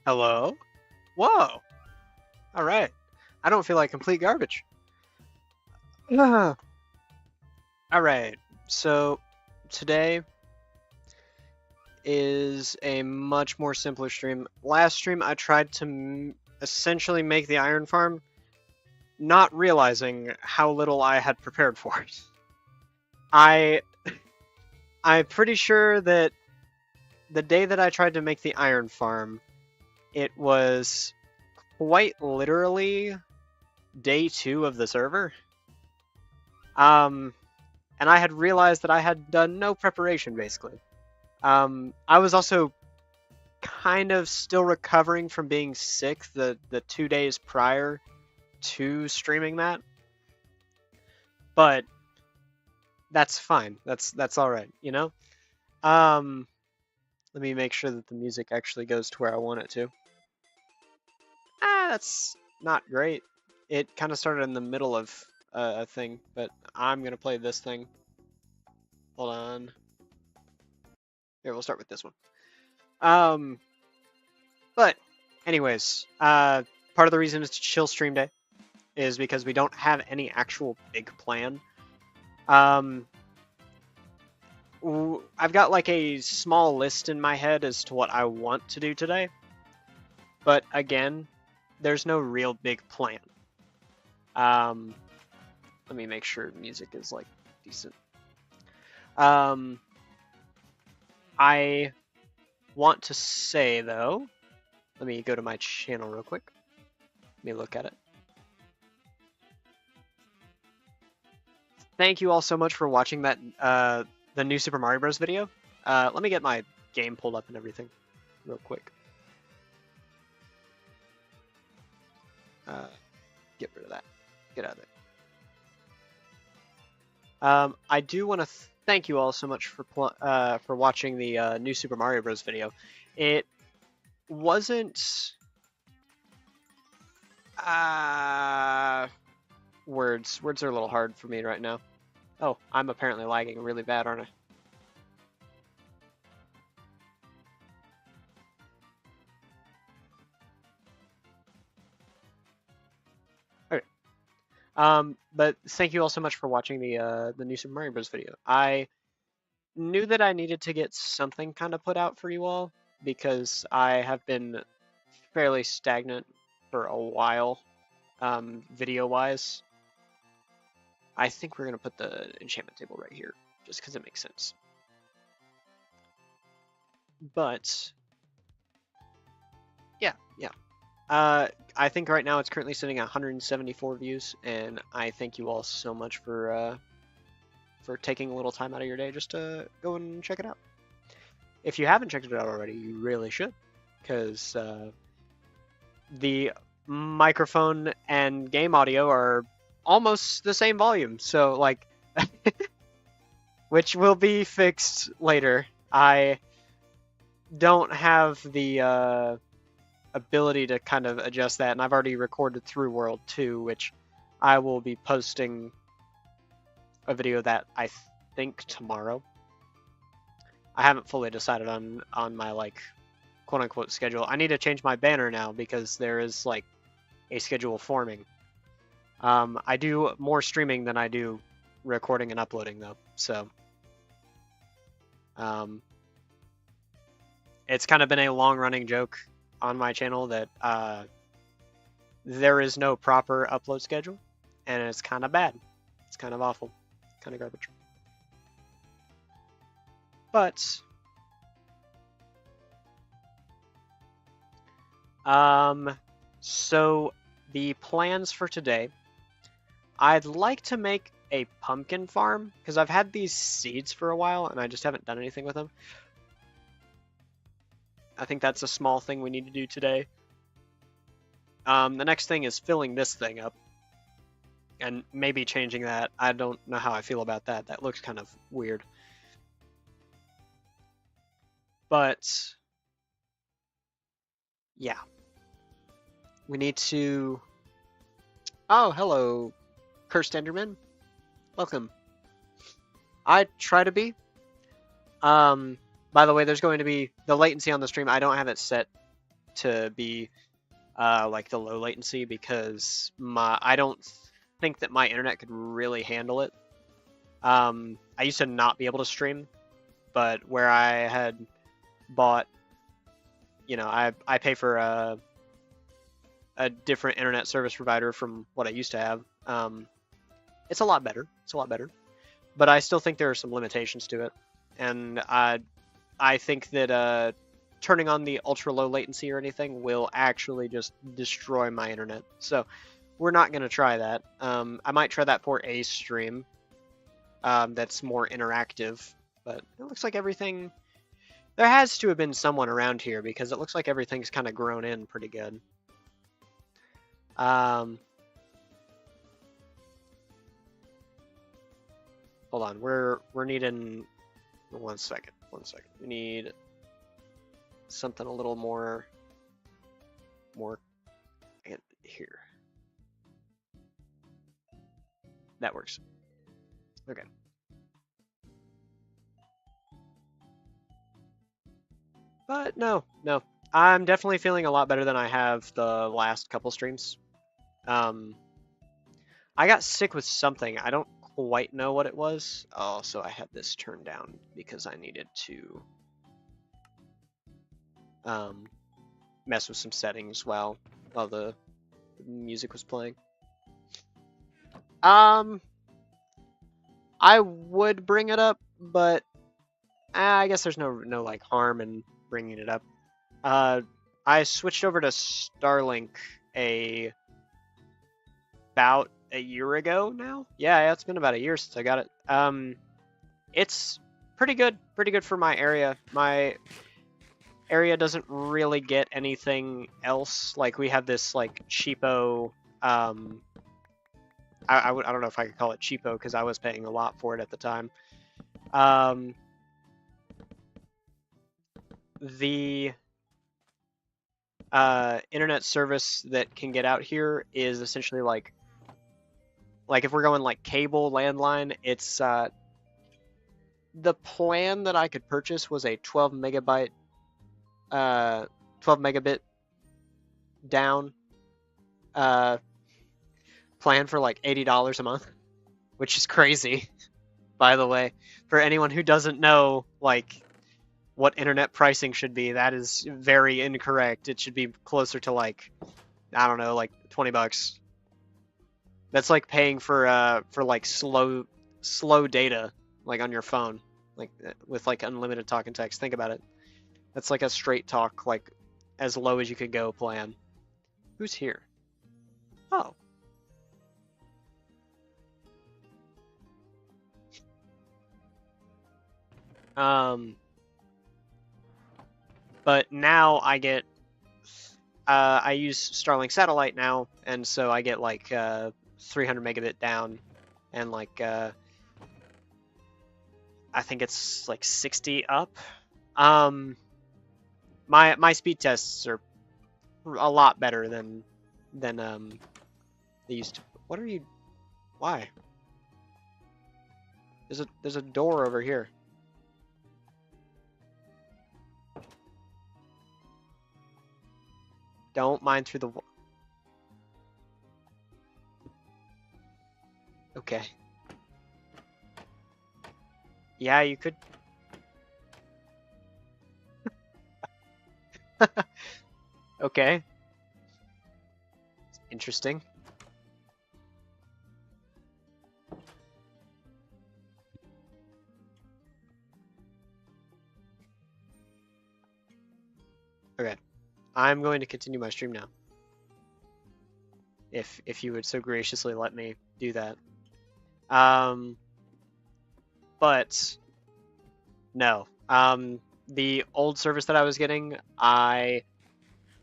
Hello? Whoa! Alright. I don't feel like complete garbage. Alright, so today is a much more simpler stream. Last stream I tried to essentially make the iron farm, not realizing how little I had prepared for it. I'm pretty sure that the day that I tried to make the iron farm, it was quite literally day 2 of the server. And I had realized that I had done no preparation, basically. I was also kind of still recovering from being sick the 2 days prior to streaming that. But that's fine. That's all right, you know? Let me make sure that the music actually goes to where I want it to. That's not great. It kind of started in the middle of a thing, but I'm going to play this thing. Hold on. Here, we'll start with this one. But anyways, part of the reason it's chill stream day is because we don't have any actual big plan. I've got like a small list in my head as to what I want to do today. But again, there's no real big plan. Let me make sure music is like decent. I want to say though, let me go to my channel real quick. Let me look at it. Thank you all so much for watching that the new Super Mario Bros. Video. Let me get my game pulled up and everything real quick. Get rid of that. Get out of there. I do want to thank you all so much for watching the new Super Mario Bros. Video. It wasn't words are a little hard for me right now. Oh, I'm apparently lagging really bad, aren't I? Okay. But thank you all so much for watching the new Super Mario Bros. Video. I knew that I needed to get something kind of put out for you all because I have been fairly stagnant for a while, video-wise. I think we're going to put the enchantment table right here, just because it makes sense. But, yeah. I think right now it's currently sitting at 174 views, and I thank you all so much for taking a little time out of your day just to go and check it out. If you haven't checked it out already, you really should, because the microphone and game audio are almost the same volume, so like which will be fixed later. I don't have the ability to kind of adjust that, and I've already recorded through World 2, which I will be posting a video that I think tomorrow. I haven't fully decided on my like quote-unquote schedule. I need to change my banner now because there is like a schedule forming. I do more streaming than I do recording and uploading though, so it's kind of been a long-running joke on my channel that there is no proper upload schedule, and it's kind of bad. It's kind of awful, kind of garbage. But so the plans for today, I'd like to make a pumpkin farm because I've had these seeds for a while and I just haven't done anything with them. I think that's a small thing we need to do today. The next thing is filling this thing up and maybe changing that. I don't know how I feel about that. That looks kind of weird. But yeah, we need to. Oh, hello, Cursed Enderman. Welcome. I try to be. By the way, there's going to be the latency on the stream. I don't have it set to be like the low latency, because I don't think that my internet could really handle it. I used to not be able to stream, but where I had bought, I pay for a different internet service provider from what I used to have. It's a lot better. It's a lot better, but I still think there are some limitations to it, and I think that turning on the ultra low latency or anything will actually just destroy my internet. So we're not going to try that. I might try that for a stream that's more interactive, but it looks like everything... There has to have been someone around here, because it looks like everything's kind of grown in pretty good. Hold on, we're needing... One second. We need something a little more here. That works. Okay. But no. I'm definitely feeling a lot better than I have the last couple streams. I got sick with something. I don't quite know what it was. Oh, so I had this turned down because I needed to mess with some settings while the music was playing. I would bring it up, but I guess there's no like harm in bringing it up. I switched over to Starlink about a year ago now. Yeah, it's been about a year since I got it. It's pretty good for my area. My area doesn't really get anything else. Like, we have this like cheapo, I don't know if I could call it cheapo, because I was paying a lot for it at the time. The internet service that can get out here is essentially like if we're going like cable landline, it's the plan that I could purchase was a 12 megabit down plan for like $80 a month, which is crazy, by the way. For anyone who doesn't know like what internet pricing should be, that is very incorrect. It should be closer to like, I don't know, like $20. That's like paying for like slow data, like on your phone, like with like unlimited talk and text. Think about it. That's like a straight talk, like as low as you could go plan. Who's here? Oh. But now I get, I use Starlink satellite now, and so I get like 300 megabit down, and like I think it's like 60 up. My speed tests are a lot better than they used to. What are you? Why? There's a door over here. Don't mind through the wall. Okay. Yeah, you could. Okay. Interesting. Okay. I'm going to continue my stream now. If you would so graciously let me do that. But no. The old service that I was getting, I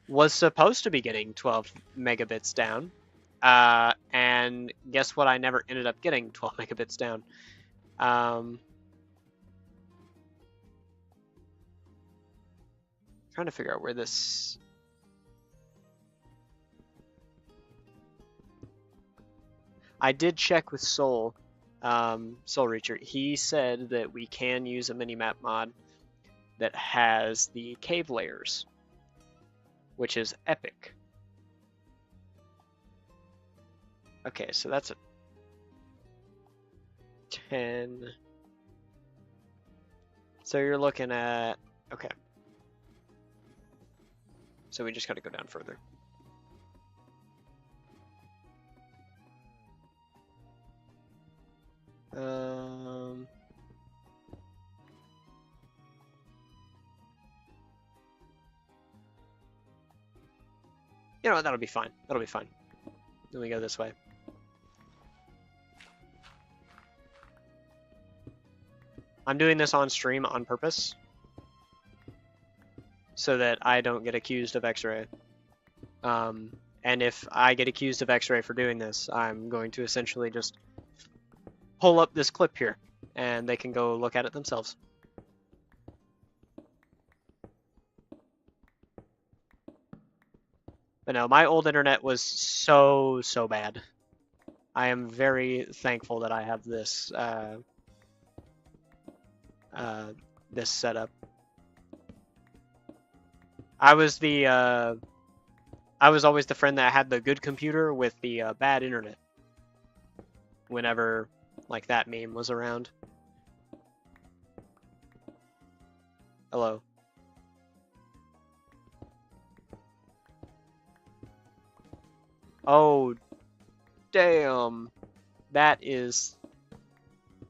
was supposed to be getting 12 megabits down. And guess what? I never ended up getting 12 megabits down. Trying to figure out where this... I did check with Soul Reacher. He said that we can use a minimap mod that has the cave layers, which is epic. Okay, so that's a 10. So you're looking at, okay. So we just got to go down further. You know what, that'll be fine. That'll be fine. Then we go this way. I'm doing this on stream on purpose so that I don't get accused of X-ray. And if I get accused of X-ray for doing this, I'm going to essentially just pull up this clip here, and they can go look at it themselves. But no, my old internet was so bad. I am very thankful that I have this this setup. I was always the friend that had the good computer with the bad internet. Whenever like that meme was around. Hello. Oh, damn. That is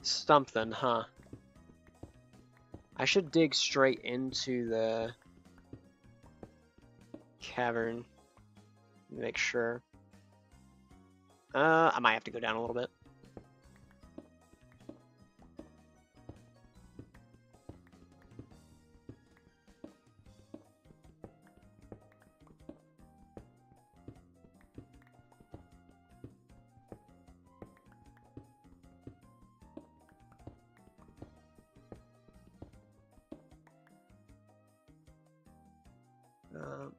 something, huh? I should dig straight into the cavern. Make sure. I might have to go down a little bit.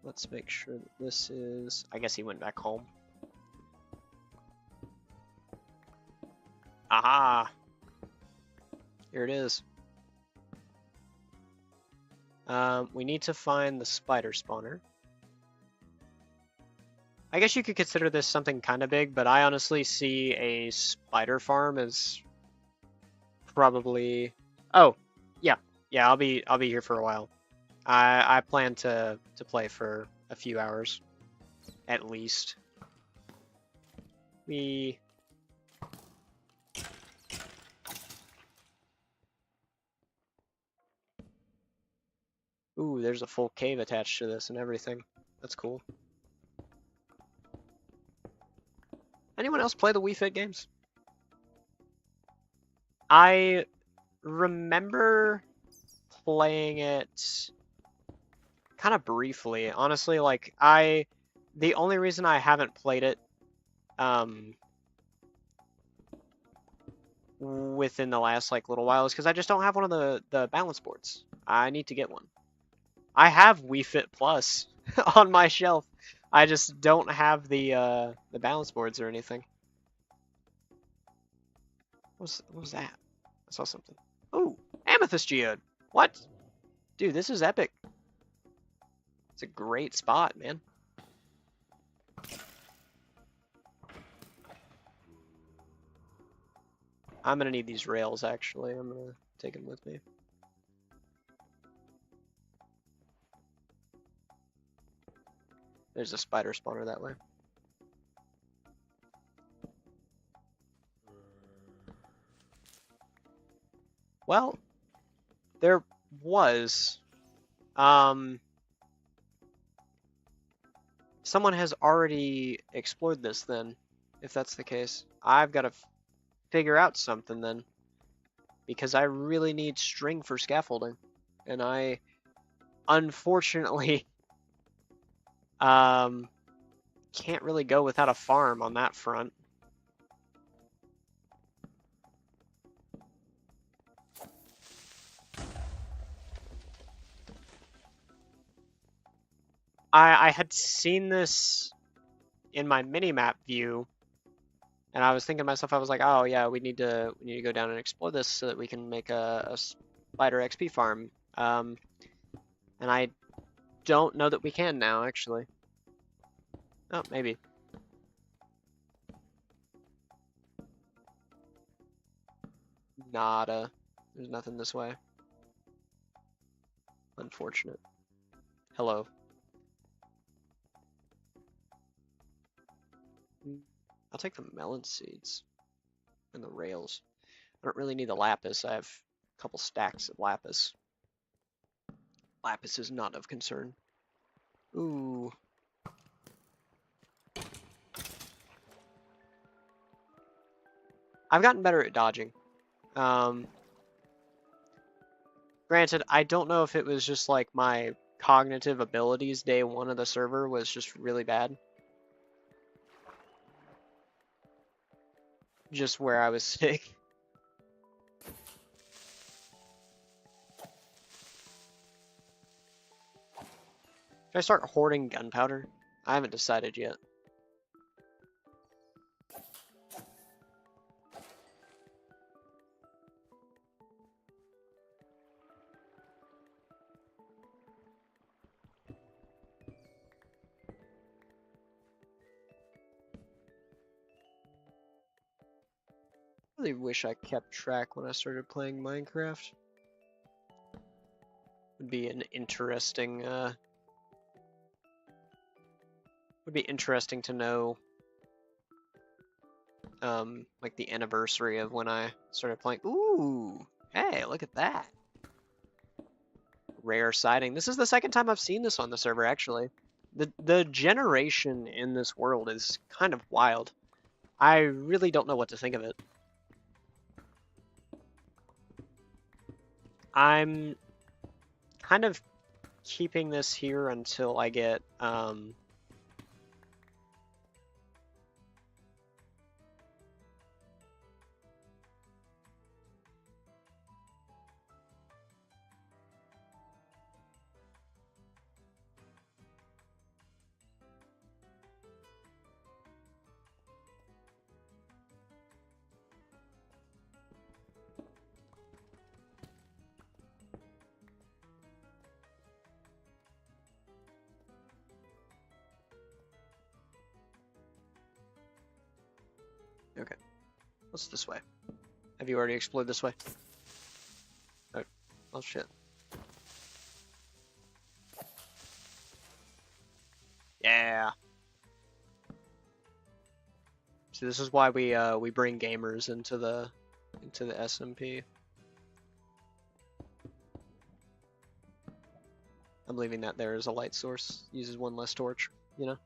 Let's make sure that this is... I guess he went back home. Aha! Here it is. We need to find the spider spawner. I guess you could consider this something kind of big, but I honestly see a spider farm as probably... Oh, yeah. Yeah, I'll be here for a while. I plan to play for a few hours, at least. Ooh, there's a full cave attached to this and everything. That's cool. Anyone else play the Wii Fit games? I remember playing it kind of briefly, honestly. Like the only reason I haven't played it within the last like little while is because I just don't have one of the balance boards. I need to get one. I have Wii Fit Plus on my shelf. I just don't have the balance boards or anything. What was that? I saw something. Oh, Amethyst Geode. What? Dude, this is epic. It's a great spot, man. I'm gonna need these rails, actually. I'm gonna take them with me. There's a spider spawner that way. Well, there was. Someone has already explored this then, if that's the case. I've got to figure out something then, because I really need string for scaffolding, and I unfortunately can't really go without a farm on that front. I had seen this in my mini-map view, and I was thinking to myself, I was like, oh yeah, we need to go down and explore this so that we can make a spider XP farm. And I don't know that we can now, actually. Oh, maybe. Nada. There's nothing this way. Unfortunate. Hello. I'll take the melon seeds and the rails. I don't really need the lapis. I have a couple stacks of lapis. Lapis is not of concern. Ooh. I've gotten better at dodging. Granted, I don't know if it was just like my cognitive abilities day one of the server was just really bad. Just where I was sick. Should I start hoarding gunpowder? I haven't decided yet. I really wish I kept track when I started playing Minecraft. Would be an interesting, would be interesting to know, like the anniversary of when I started playing. Ooh, hey, look at that. Rare sighting. This is the second time I've seen this on the server, actually. The generation in this world is kind of wild. I really don't know what to think of it. I'm kind of keeping this here until I get, okay. What's this way? Have you already explored this way? Oh, oh shit. Yeah. See, this is why we bring gamers into the SMP. I'm leaving that there as a light source. Uses one less torch, you know?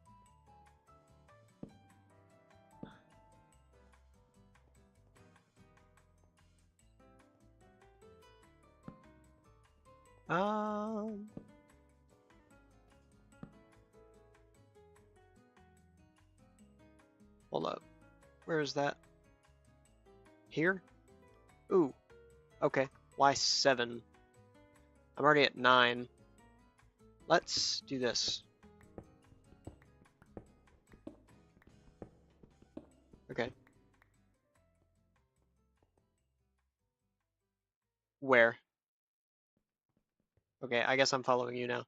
Um, Hold up. Where is that? Here? Ooh. Okay. Why 7? I'm already at 9. Let's do this. Okay. Where? Okay, I guess I'm following you now.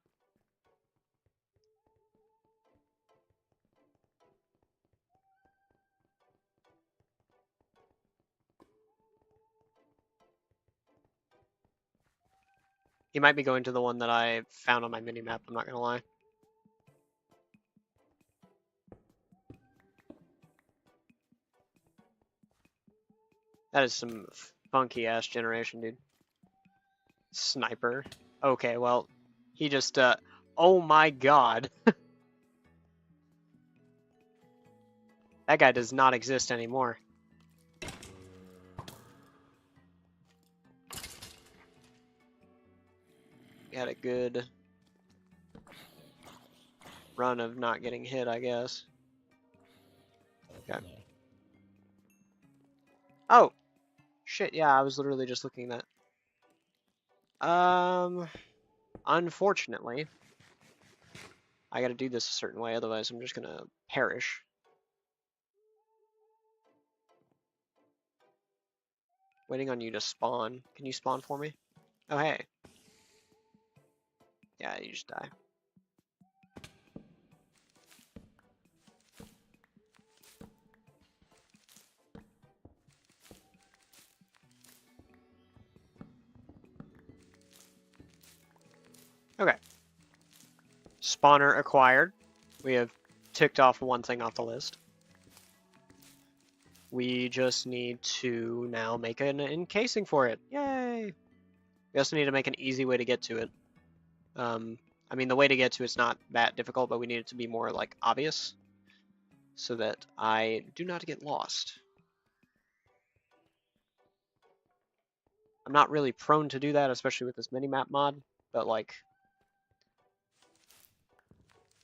He might be going to the one that I found on my mini-map, I'm not gonna lie. That is some funky-ass generation, dude. Sniper. Okay, well, he just, oh my god. That guy does not exist anymore. We had a good run of not getting hit, I guess. Okay. Oh! Shit, yeah, I was literally just looking at that. Unfortunately, I gotta do this a certain way, otherwise I'm just gonna perish. Waiting on you to spawn. Can you spawn for me? Oh, hey. Yeah, you just die. spawner acquired. We have ticked off one thing off the list. We just need to now make an encasing for it. Yay! We also need to make an easy way to get to it. I mean, the way to get to it's not that difficult, but we need it to be more, like, obvious so that I do not get lost. I'm not really prone to do that, especially with this mini-map mod, but, like,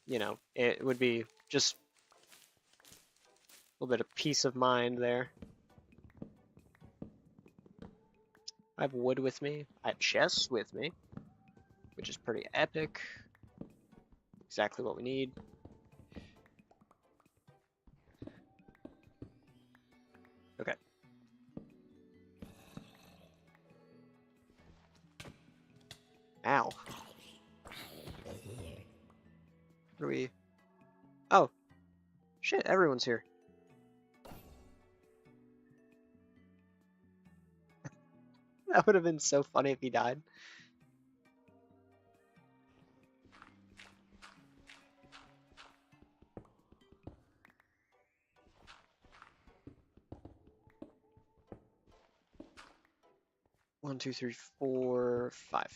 you know, it would be just a little bit of peace of mind there. I have wood with me. I have chests with me, which is pretty epic. Exactly what we need. Okay. Ow. What are we... Oh. Shit, everyone's here. That would have been so funny if he died. One, two, three, four, five.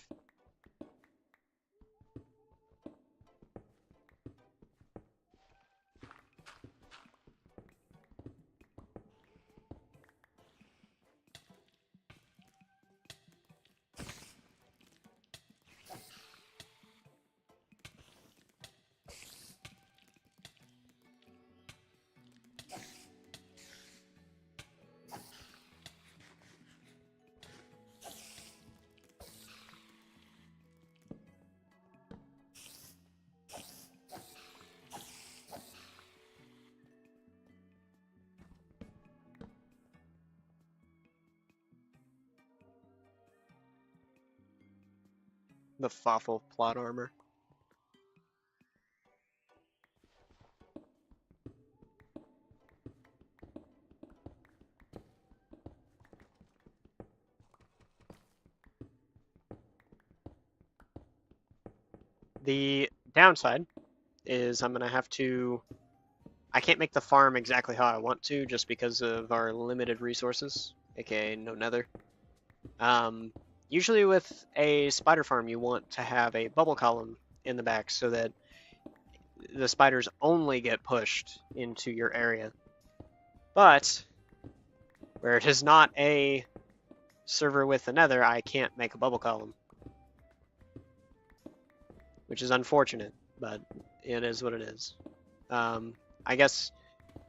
The Fawful plot armor. The downside is I'm going to have to... I can't make the farm exactly how I want to just because of our limited resources, aka no nether. Usually with a spider farm you want to have a bubble column in the back so that the spiders only get pushed into your area. But where it is not a server with the nether, I can't make a bubble column. Which is unfortunate, but it is what it is. I guess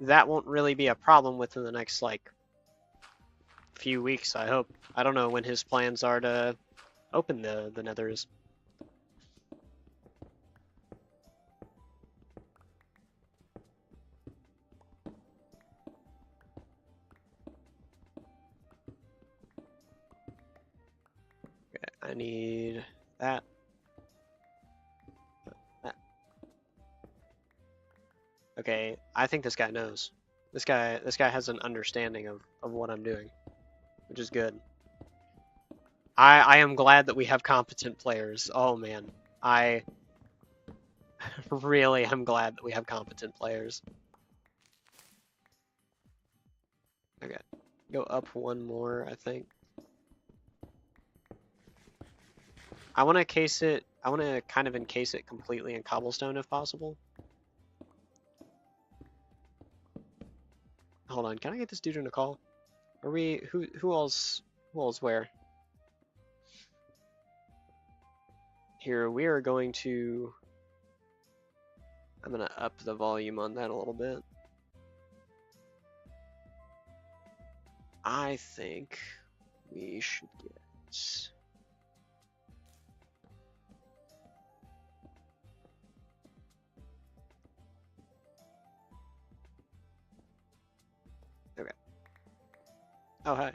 that won't really be a problem within the next, like, few weeks, I hope. I don't know when his plans are to open the nethers. Okay, I need that. Okay, I think this guy knows. This guy has an understanding of what I'm doing, which is good. I am glad that we have competent players. Oh man, I really am glad that we have competent players. Okay, go up one more, I think. I want to encase it. I want to kind of encase it completely in cobblestone if possible. Hold on, can I get this dude in a call? Are we who else where? Here we are going to I'm gonna up the volume on that a little bit. I think we should get okay. Oh hi.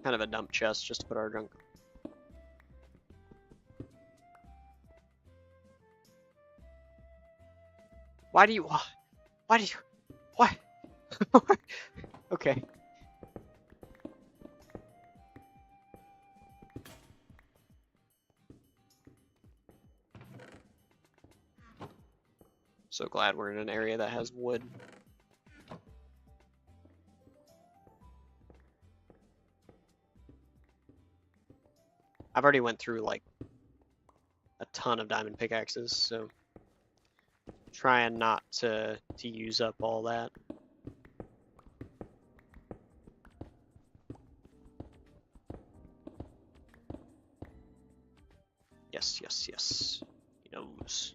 Kind of a dump chest just to put our junk. Why? Okay. So glad we're in an area that has wood. I've already went through like a ton of diamond pickaxes, so trying not to use up all that. Yes, yes, yes. He knows.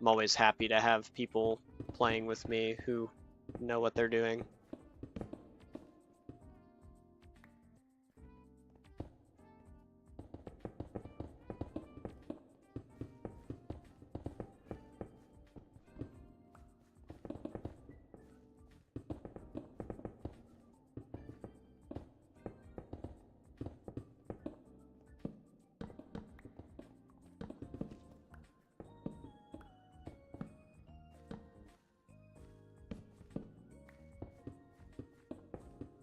I'm always happy to have people playing with me who know what they're doing.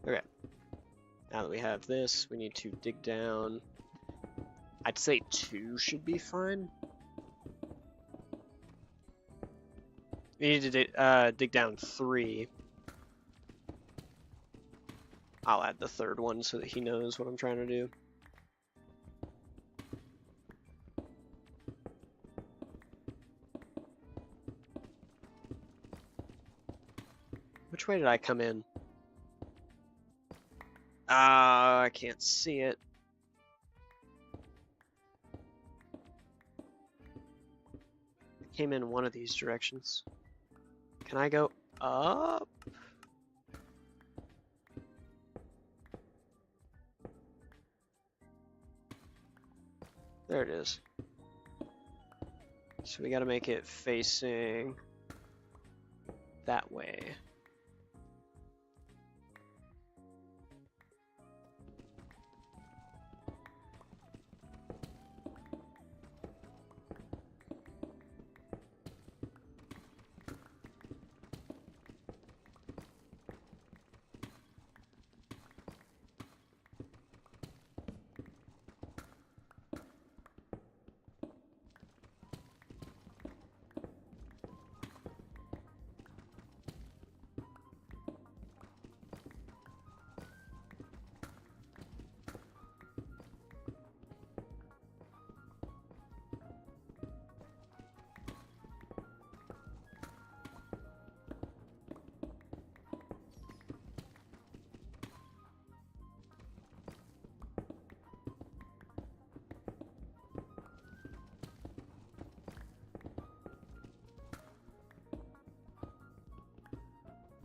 Okay. Now that we have this, we need to dig down. I'd say 2 should be fine. We need to dig down 3. I'll add the 3rd one so that he knows what I'm trying to do. Which way did I come in? I can't see it. I came in one of these directions. Can I go up? There it is. So we gotta make it facing that way.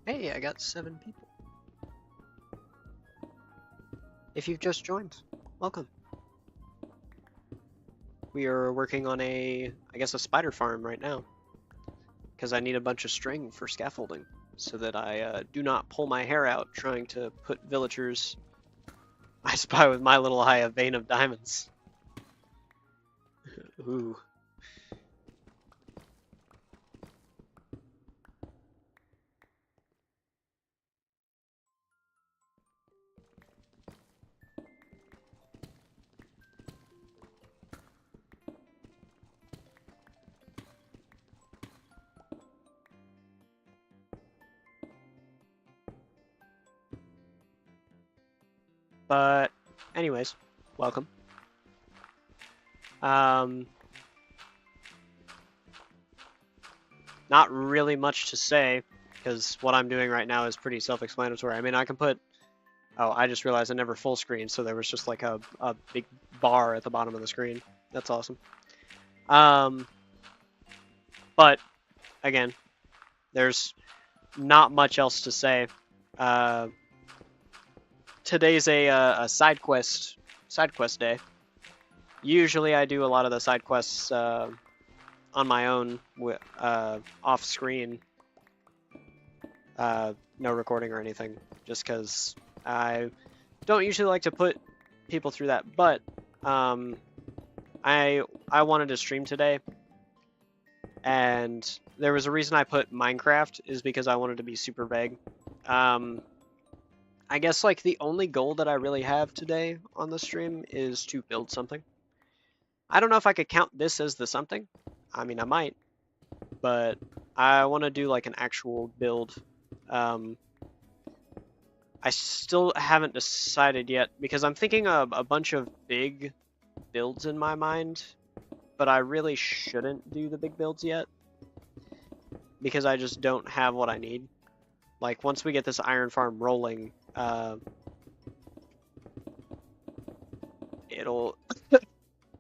Hey, I got 7 people. If you've just joined, welcome. We are working on I guess a spider farm right now. Because I need a bunch of string for scaffolding, so that I do not pull my hair out trying to put villagers I spy with my little eye a vein of diamonds. Ooh. But anyways, welcome. Not really much to say, because what I'm doing right now is pretty self-explanatory. I mean, I can put... Oh, I just realized I never full screen, so there was just like a big bar at the bottom of the screen. That's awesome. But, again, there's not much else to say. Today's a side quest day. Usually I do a lot of the side quests on my own, off screen, no recording or anything, just because I don't usually like to put people through that. But I wanted to stream today, and there was a reason I put Minecraft, is because I wanted to be super vague. I guess like the only goal that I really have today on the stream is to build something. I don't know if I could count this as the something. I mean, I might, but I want to do like an actual build. Um, I still haven't decided yet because I'm thinking of a bunch of big builds in my mind, but I really shouldn't do the big builds yet because I just don't have what I need. Like once we get this iron farm rolling, it'll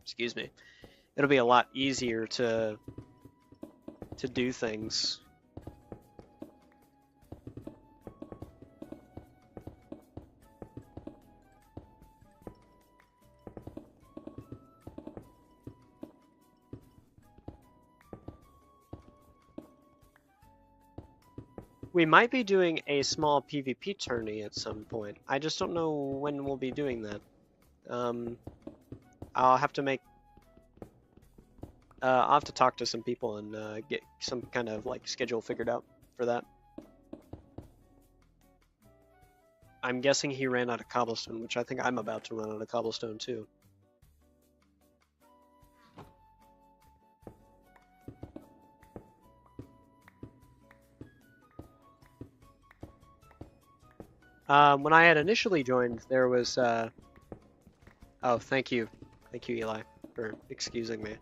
excuse me, it'll be a lot easier to do things. We might be doing a small PvP tourney at some point. I just don't know when we'll be doing that. I'll have to make. I'll have to talk to some people and get some kind of like schedule figured out for that. I'm guessing he ran out of cobblestone, which I think I'm about to run out of cobblestone too. When I had initially joined, there was. Oh, thank you, Eli, for excusing me.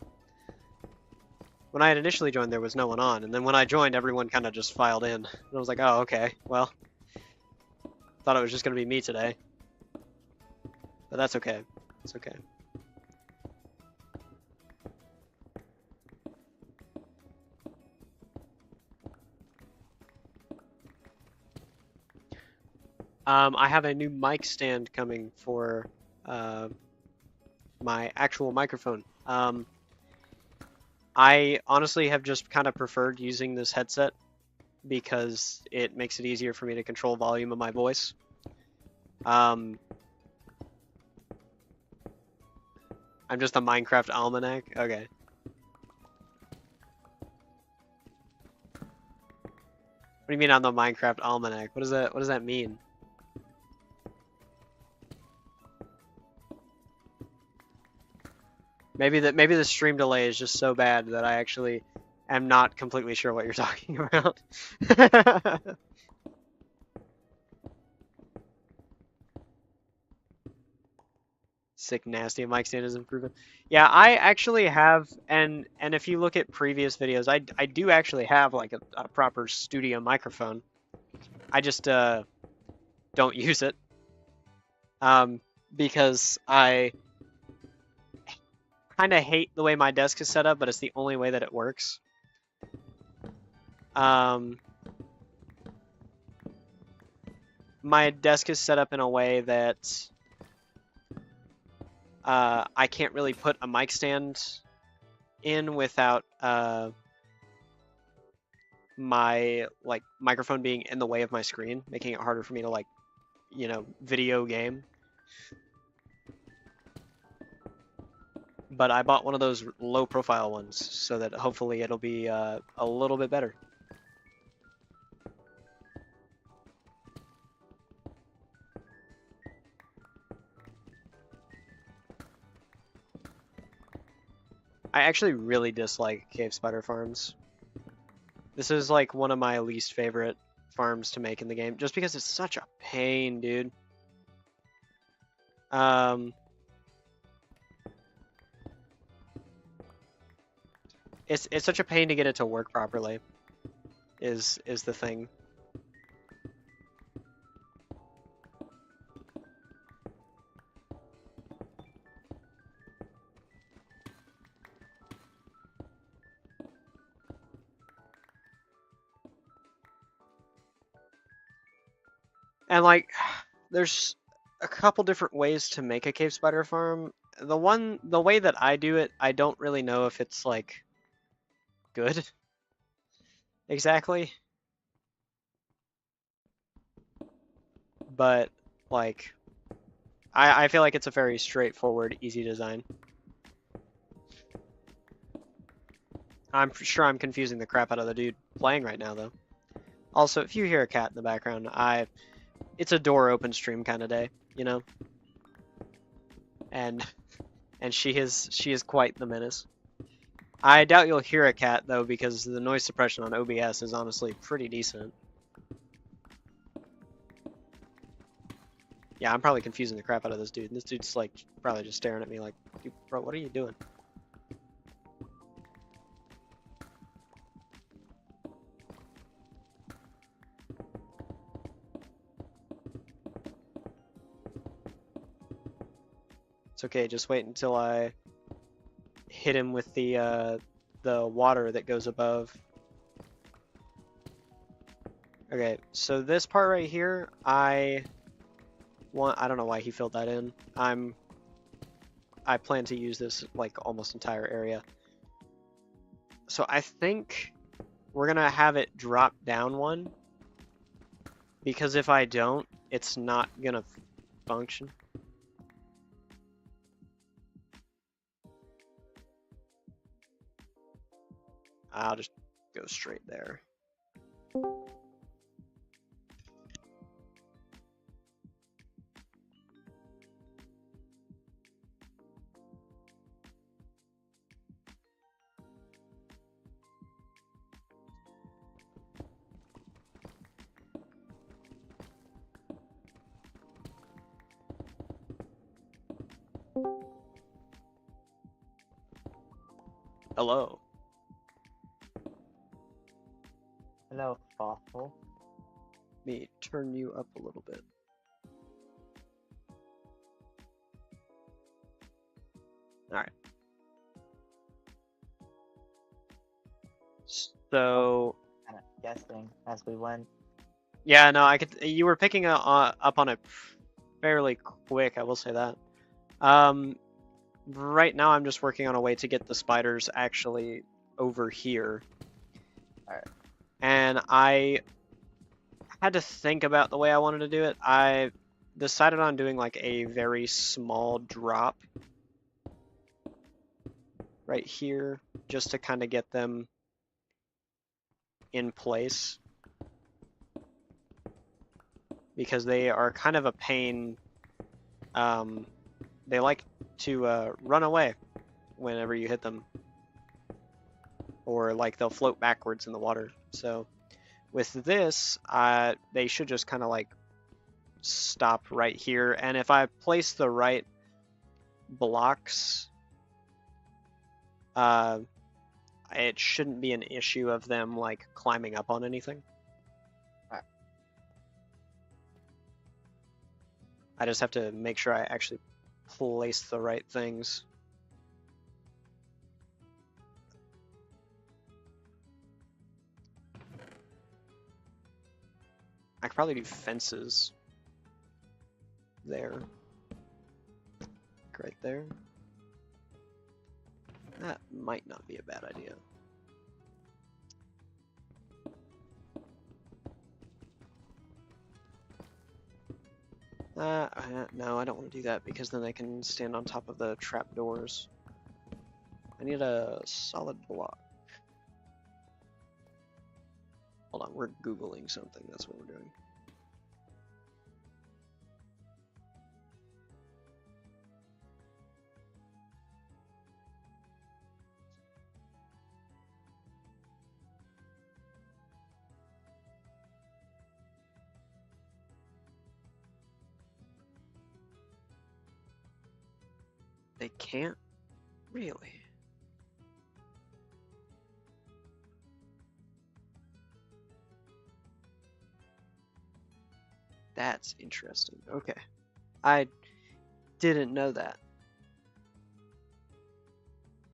When I had initially joined, there was no one on, and then when I joined, everyone kind of just filed in. And I was like, oh, okay, well, thought it was just gonna be me today, but that's okay. It's okay. I have a new mic stand coming for my actual microphone. I honestly have just kind of preferred using this headset because it makes it easier for me to control volume of my voice. I'm just a Minecraft almanac. Okay. What do you mean I'm the Minecraft almanac? What does that mean? Maybe the stream delay is just so bad that I actually am not completely sure what you're talking about. Sick, nasty. Mic stand is improving. Yeah, I actually have, and if you look at previous videos, I do actually have like a proper studio microphone. I just don't use it because I kind of hate the way my desk is set up, but it's the only way that it works. My desk is set up in a way that I can't really put a mic stand in without my like microphone being in the way of my screen, making it harder for me to like, you know, video game. But I bought one of those low profile ones so that hopefully it'll be a little bit better. I actually really dislike cave spider farms. This is like one of my least favorite farms to make in the game, just because it's such a pain, dude. It's such a pain to get it to work properly. Is the thing. And like, there's a couple different ways to make a cave spider farm. The way that I do it, I don't really know if it's like good exactly. But like, I feel like it's a very straightforward, easy design. I'm sure I'm confusing the crap out of the dude playing right now, though. Also, if you hear a cat in the background, it's a door open stream kind of day, you know. And she is quite the menace. I doubt you'll hear a cat though, because the noise suppression on OBS is honestly pretty decent. Yeah, I'm probably confusing the crap out of this dude. This dude's like probably just staring at me like, bro, what are you doing? It's okay, just wait until I hit him with the water that goes above. Okay, so this part right here, I don't know why he filled that in. I plan to use this like almost entire area. So I think we're gonna have it drop down one, because if I don't, it's not gonna function. I'll just go straight there. Hello. Hello, fossil. Let me turn you up a little bit. Alright. So... kind of guessing as we went. Yeah, no, you were picking up on it fairly quick, I will say that. Right now I'm just working on a way to get the spiders actually over here. Alright. And I had to think about the way I wanted to do it. I decided on doing like a very small drop right here, just to kind of get them in place, because they are kind of a pain. They like to run away whenever you hit them, or like they'll float backwards in the water. So with this, they should just kind of like stop right here, and if I place the right blocks, it shouldn't be an issue of them like climbing up on anything. Alright. I just have to make sure I actually place the right things. I could probably do fences there, right there. That might not be a bad idea. No, I don't want to do that, because then they can stand on top of the trapdoors. I need a solid block. Hold on, we're Googling something, that's what we're doing. They can't? Really? That's interesting. Okay. I didn't know that.